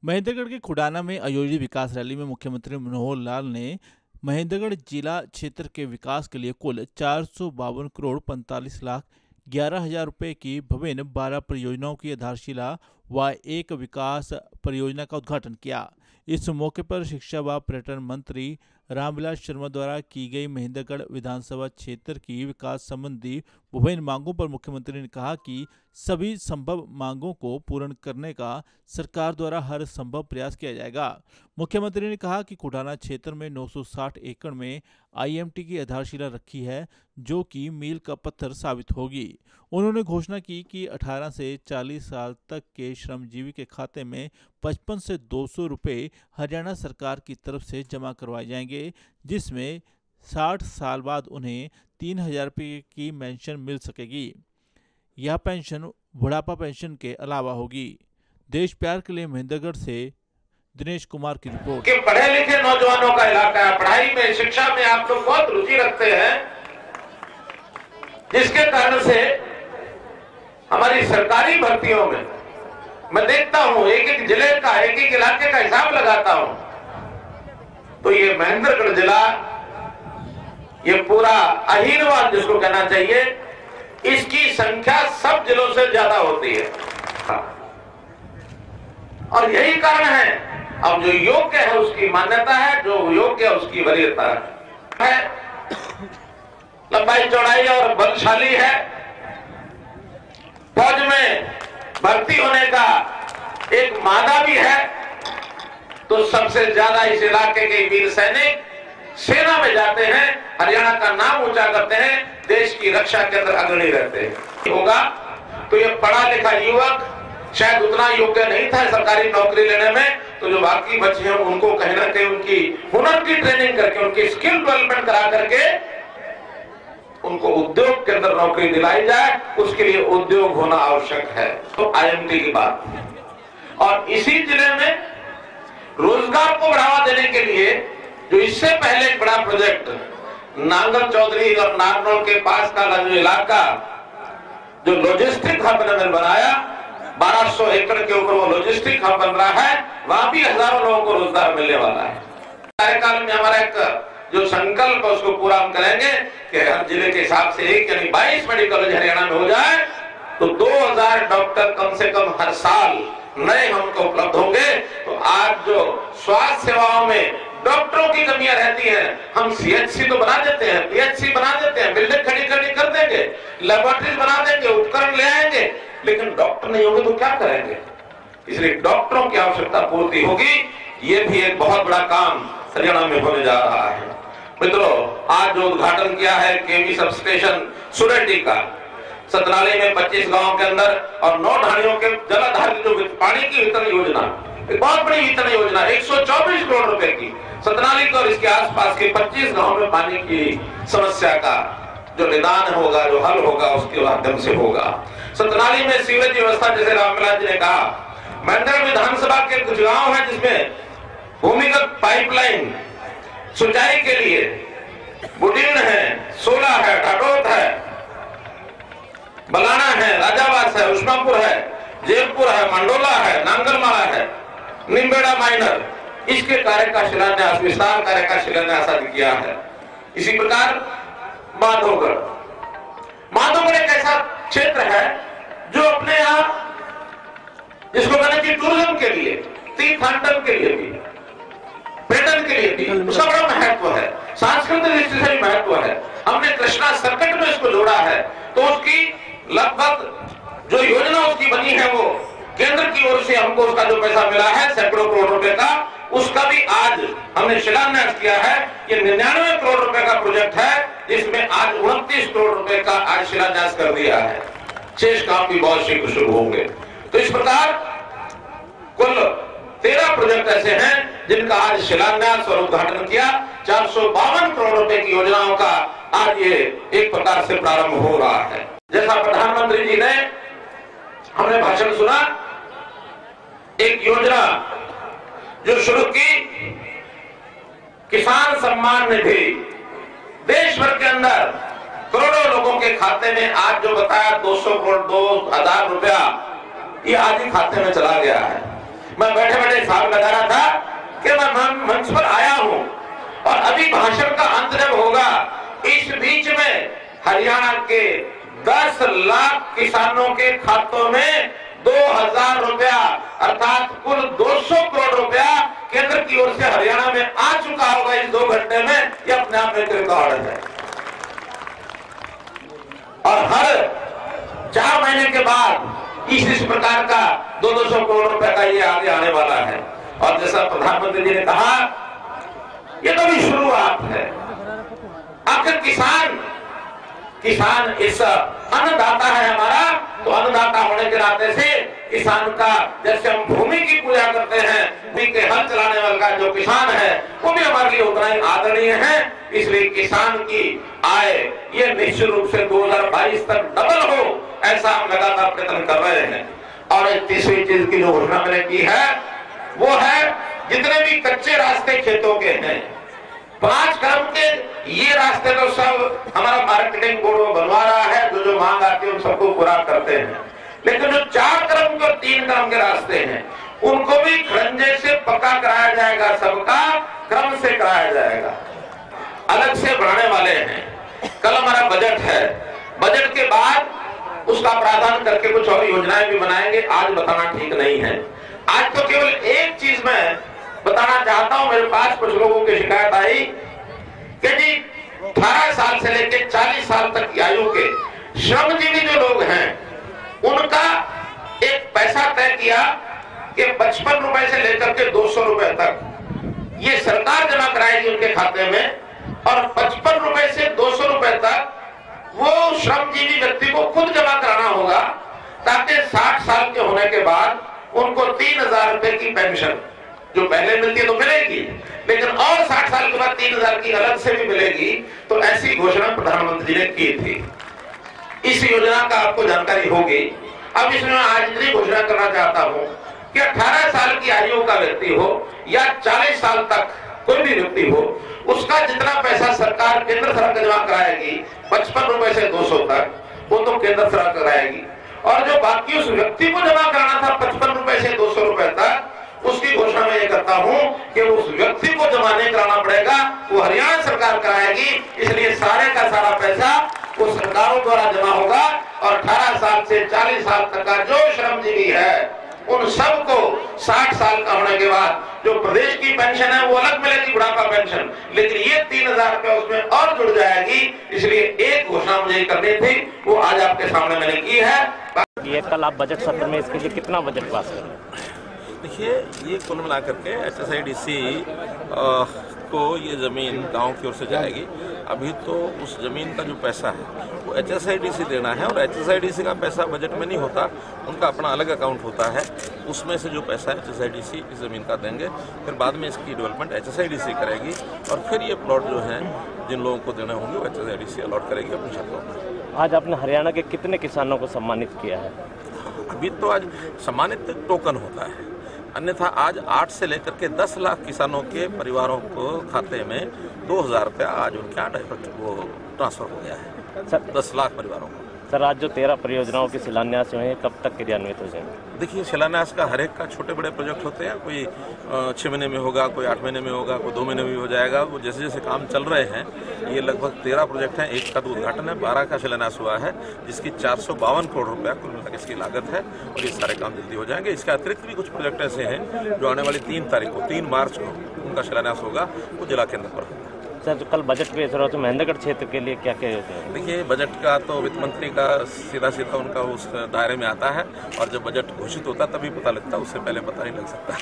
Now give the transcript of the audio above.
महेंद्रगढ़ के खुडाना में आयोजित विकास रैली में मुख्यमंत्री मनोहर लाल ने महेंद्रगढ़ जिला क्षेत्र के विकास के लिए कुल 452 करोड़ 45 लाख 11,000 रुपए की विभिन्न 12 परियोजनाओं की आधारशिला व एक विकास परियोजना का उद्घाटन किया। इस मौके पर शिक्षा व पर्यटन मंत्री रामविलास शर्मा द्वारा की गई महेंद्रगढ़ विधानसभा क्षेत्र की विकास संबंधी विभिन्न मांगों पर मुख्यमंत्री ने कहा कि सभी संभव मांगों को पूर्ण करने का सरकार द्वारा हर संभव प्रयास किया जाएगा। मुख्यमंत्री ने कहा कि खुडाना क्षेत्र में 960 एकड़ में आईएमटी की आधारशिला रखी है, जो कि मील का पत्थर साबित होगी। उन्होंने घोषणा की कि 18 से 40 साल तक के श्रमजीवी के खाते में 55 से 200 रुपये हरियाणा सरकार की तरफ से जमा करवाए जाएंगे, जिसमें 60 साल बाद उन्हें 3,000 रुपये की पेंशन मिल सकेगी। यह पेंशन बुढ़ापा पेंशन के अलावा होगी। देश प्यार के लिए महेंद्रगढ़ से दिनेश कुमार की रिपोर्ट। कि पढ़े लिखे नौजवानों का इलाका है, पढ़ाई में शिक्षा में आप लोग बहुत रुचि रखते हैं, जिसके कारण से हमारी सरकारी भर्तियों में मैं देखता हूं, एक एक जिले का एक एक इलाके का हिसाब लगाता हूं, तो ये महेंद्रगढ़ जिला, ये पूरा अहीनवाद जिसको कहना चाहिए, इसकी संख्या सब जिलों से ज्यादा होती है। और यही कारण है, अब जो योग्य है उसकी मान्यता है, जो योग्य है उसकी वरीयता है, लंबाई चौड़ाई और बलशाली है। फौज में भर्ती होने का एक मादा भी है, तो सबसे ज्यादा इस इलाके के वीर सैनिक सेना में जाते हैं, हरियाणा का नाम ऊंचा करते हैं, देश की रक्षा के अंदर अग्रणी रहते हैं। होगा तो ये पढ़ा लिखा युवक शायद उतना योग्य नहीं था सरकारी नौकरी लेने में, तो जो बाकी बच्चे हैं उनको कहीं ना कहीं उनकी हुनर की ट्रेनिंग करके, उनकी स्किल डेवलपमेंट करा करके उनको उद्योग के अंदर नौकरी दिलाई जाए, उसके लिए उद्योग होना आवश्यक है। तो आईएमटी की बात, और इसी जिले में रोजगार को बढ़ावा देने के लिए जो इससे पहले एक बड़ा प्रोजेक्ट नांगल चौधरी और नारनौल के पास का जो इलाका, जो लॉजिस्टिक हब ने बनाया, 1200 एकड़ के ऊपर वो लॉजिस्टिक हब बन रहा है, वहां भी हजारों लोगों को रोजगार मिलने वाला है। कार्यकाल में हमारा एक जो संकल्प है उसको पूरा हम करेंगे कि हर जिले के हिसाब से एक यानी 22 मेडिकल कॉलेज हरियाणा में हो जाए, तो 2000 डॉक्टर कम से कम हर साल नए हमको उपलब्ध होंगे। तो आज जो स्वास्थ्य सेवाओं में डॉक्टरों की कमियां रहती हैं, हम सीएचसी तो बना देते हैं, पीएचसी बना देते हैं, बिल्डिंग खड़ी खड़ी कर देंगे, लेबोरेटरीज बना देंगे, उपकरण ले आएंगे, लेकिन डॉक्टर नहीं होंगे तो क्या करेंगे? इसलिए डॉक्टरों की आवश्यकता पूर्ति होगी। ये भी एक बहुत बड़ा काम हरियाणा में होने जा रहा है। मित्रों, आज जो उद्घाटन किया है केवी सब स्टेशन सुरेटी का, सतनाली में 25 गांव के अंदर और 9 ढाणियों के जलाधार की जो पानी की वितरण योजना, एक बहुत बड़ी वितरण योजना 124 करोड़ रुपए की, सतनाली को और इसके आसपास के 25 गांव में पानी की समस्या का जो निदान होगा, जो हल होगा, उसके माध्यम से होगा। सतनाली में सीवरेज व्यवस्था, जैसे रामविलास जी ने कहा, महेंद्रगढ़ विधानसभा के कुछ गांव है जिसमें भूमिगत पाइपलाइन सिंचाई के लिए बुटीन है, सोला है, ढाडोत है, बलाना है, राजावास है, उस्मापुर है, जयपुर है, मंडोला है, नांगलमाला है, निम्बेड़ा माइनर, इसके कार्य का शिलान्यास, विस्तार कार्य का शिलान्यास आज किया है। इसी प्रकार माधोगढ़ एक ऐसा क्षेत्र है जो अपने आप जिसको कहना चाहिए टूरिज्म के लिए, तीर्थाटन के लिए भी, पर्यटन के लिए भी उसका बड़ा महत्व है, सांस्कृतिक दृष्टि से भी महत्व है। हमने कृष्णा सर्किट में इसको जोड़ा है, तो उसकी लगभग जो योजना उसकी बनी है, वो केंद्र की ओर से हमको उसका जो पैसा मिला है सैकड़ों करोड़ रुपए का, उसका भी आज हमने शिलान्यास किया है। ये 99 करोड़ रुपए का प्रोजेक्ट है, जिसमें आज 29 करोड़ रुपए का आज शिलान्यास कर दिया है। शेष काम भी बहुत शीघ्र शुरू होंगे। तो इस प्रकार कुल 13 प्रोजेक्ट ऐसे हैं जिनका आज शिलान्यास और उद्घाटन किया। 452 करोड़ रुपए की योजनाओं का आज ये एक प्रकार से प्रारंभ हो रहा है। जैसा प्रधानमंत्री जी ने हमने भाषण सुना, एक योजना जो शुरू की, किसान सम्मान निधि, देश भर के अंदर करोड़ों लोगों के खाते में आज जो बताया 200 करोड़ 2,000 रुपया, ये आज ही खाते में चला गया है। मैं बैठे बैठे हिसाब लगा रहा था कि मैं मंच पर आया हूं और अभी भाषण का अंत जब होगा, इस बीच में हरियाणा के 10 लाख किसानों के खातों में 2000 रुपया अर्थात कुल 200 करोड़ रुपया केंद्र की ओर से हरियाणा में आ चुका होगा इस 2 घंटे में। यह अपने आप में एक रिकॉर्ड है। और हर 4 महीने के बाद इस प्रकार का 200 करोड़ रुपए का ये आगे आने वाला है। और जैसा प्रधानमंत्री जी ने कहा, ये तो भी शुरुआत है। आखिर किसान इस अन्नदाता है हमारा, तो अन्नदाता होने के नाते से किसान का, जैसे हम भूमि की पूजा करते हैं, भूमि के हल चलाने वाला जो किसान है वो भी हमारे लिए उतना ही आदरणीय है। इसलिए किसान की आय ये निश्चित रूप से 2022 तक डबल हो, ऐसा हम लगातार प्रयत्न कर रहे हैं। और एक तीसरी चीज की जो घोषणा मैंने की है वो है, जितने भी कच्चे रास्ते खेतों के हैं, 5 क्रम के ये रास्ते तो सब हमारा मार्केटिंग बोर्ड बनवा रहा है, जो मांग आती है उन सबको पूरा करते हैं। लेकिन जो 4 क्रम के और 3 क्रम के रास्ते हैं उनको भी खरंजे से पक्का कराया जाएगा, सबका क्रम से कराया जाएगा, अलग से बढ़ाने वाले हैं। कल हमारा बजट है, बजट के बाद उसका प्रावधान करके कुछ और योजनाएं भी बनाएंगे, आज बताना ठीक नहीं है। आज तो केवल एक चीज मैं बताना चाहता हूं। मेरे पास कुछ लोगों की शिकायत आई कि जी 18 साल से लेकर 40 साल तक की आयु के श्रमजीवी जो लोग हैं उनका एक पैसा तय किया कि 55 रुपए से लेकर के 200 रुपए तक ये सरकार जमा कराएगी उनके खाते में, और 55 रुपए से 200 रुपए तक वो श्रमजीवी व्यक्ति को खुद जमा कराना होगा, ताकि 60 साल के होने के बाद उनको 3000 रुपए की पेंशन जो पहले मिलती है तो मिलेगी, लेकिन और 60 साल के बाद 3000 की अलग से भी मिलेगी। तो ऐसी घोषणा प्रधानमंत्री ने की थी। इस योजना का आपको जानकारी होगी। अब इसमें आज इतनी घोषणा करना चाहता हूं कि 18 साल की आयु का व्यक्ति हो या 40 साल तक कोई भी व्यक्ति हो, उसका जितना पैसा सरकार केंद्र सरकार जमा कराएगी 55 रुपए से 200 तक, वो तो केंद्र सरकार कराएगी। और जो बाकी उस व्यक्ति को जमा कराना था 55 रुपए से 200 रुपए तक, उसकी घोषणा मैं ये करता हूं कि उस व्यक्ति को जमा नहीं कराना पड़ेगा, वो हरियाणा सरकार कराएगी। इसलिए सारे का सारा पैसा वो सरकारों द्वारा जमा होगा और 18 साल से 40 साल तक का जो श्रमजीवी है उन सबको 60 साल का होने के बाद जो प्रदेश की पेंशन है वो अलग मिलेगी, बुढ़ापा पेंशन, लेकिन ये 3000 रुपया उसमें और जुड़ जाएगी। इसलिए एक घोषणा मुझे करनी थी, वो आज आपके सामने मैंने की है। ये कल आप बजट सत्र में इसके लिए कितना बजट पास कर रहे हैं? देखिए, ये कुल मिलाकर के HSIDC को ये ज़मीन गांव की ओर से जाएगी। अभी तो उस ज़मीन का जो पैसा है वो HSIDC देना है, और HSIDC का पैसा बजट में नहीं होता, उनका अपना अलग अकाउंट होता है। उसमें से जो पैसा HSIDC इस ज़मीन का देंगे, फिर बाद में इसकी डेवलपमेंट HSIDC करेगी, और फिर ये प्लॉट जो हैं जिन लोगों को देने होंगे वो HSIDC अलॉट करेगी अपनी शर्तों पर। आज आपने हरियाणा के कितने किसानों को सम्मानित किया है? अभी तो आज सम्मानित टोकन होता है, अन्यथा आज 8 से लेकर के 10 लाख किसानों के परिवारों को खाते में 2000 रुपया आज उनके यहाँ डायरेक्ट वो ट्रांसफर हो गया है, सर 10 लाख परिवारों को। सर, आज जो 13 परियोजनाओं के शिलान्यास हुए हैं, कब तक क्रियान्वित हो जाएंगे? देखिए, शिलान्यास का हर एक का छोटे बड़े प्रोजेक्ट होते हैं, कोई 6 महीने में होगा, कोई 8 महीने में होगा, कोई 2 महीने में भी हो जाएगा। वो जैसे जैसे काम चल रहे हैं, ये लगभग 13 प्रोजेक्ट हैं, एक का तो उद्घाटन है, 12 का शिलान्यास हुआ है, जिसकी 452 करोड़ रुपया कुल मिलाकर इसकी लागत है, और ये सारे काम जल्दी हो जाएंगे। इसके अतिरिक्त भी कुछ प्रोजेक्ट ऐसे हैं जो आने वाली 3 मार्च को उनका शिलान्यास होगा, वो जिला केंद्र पर होगा। सर, जो कल बजट पेश हो रहा है तो महेंद्रगढ़ क्षेत्र के लिए क्या क्या योजना है? देखिए, बजट का तो वित्त मंत्री का सीधा उनका उस दायरे में आता है, और जब बजट घोषित होता तभी पता लगता है, उससे पहले पता नहीं लग सकता।